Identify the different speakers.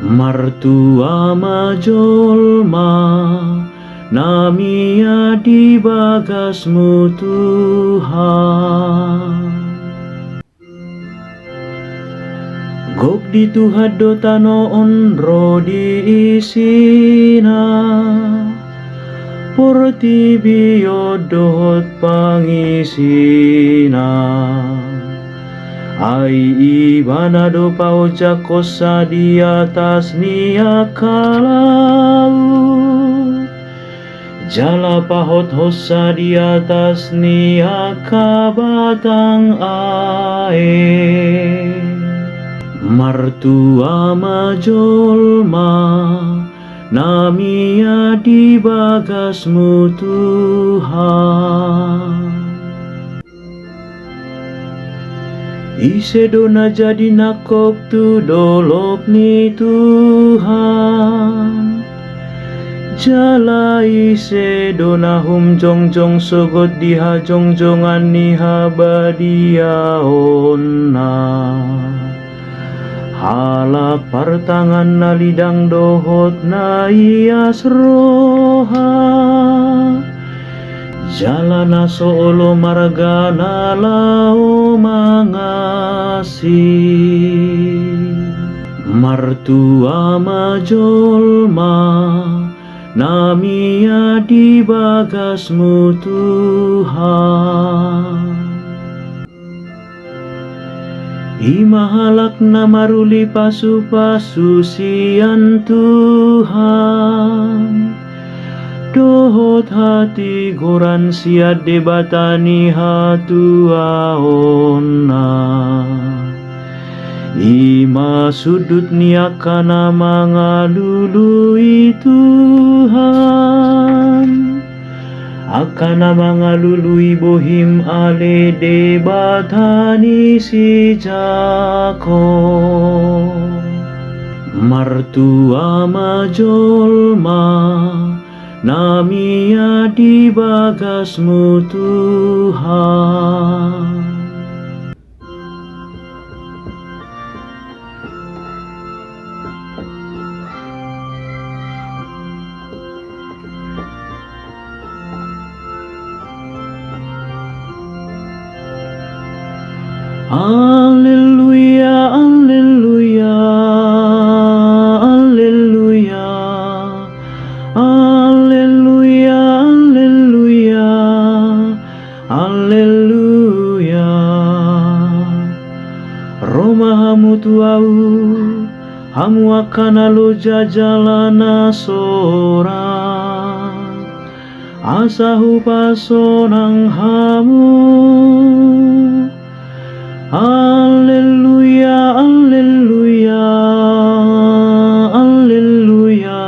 Speaker 1: Martua majolma namia di bagasmu Tuhan. Gok di Tuhan dotano onro di isina porti biodot pangisina. Ai ibana do pauja kosa di atas nia kalau jala pahot hosa di atas nia kabatang ae. Martua majolma namia di bagasmu Tuhan. Isedona jadi nakok tu dolok ni Tuhan. Jala isedona hum jongjong sogot diha jongjongan ni habadia onna. Halak partangan na lidang dohot na ias roha. Jalana solo margana lao mangasi. Martua majolma namia di bagasmu Tuhan. Imahalak na maruli pasu-pasu sian Tuhan. Dohot hati goran siat debatani hatua onna. Ima sudut niakana mangalului Tuhan. Akana mangalului bohim ale debatani si jako. Martua majolma namia di bagasmu Tuhan. Alleluia, alleluia, alleluia. Alleluia, alleluia, alleluia. Roma hamu tuau, hamu akan alo jajalana sora. Asahu pasonang hamu. Alleluia, alleluia, alleluia.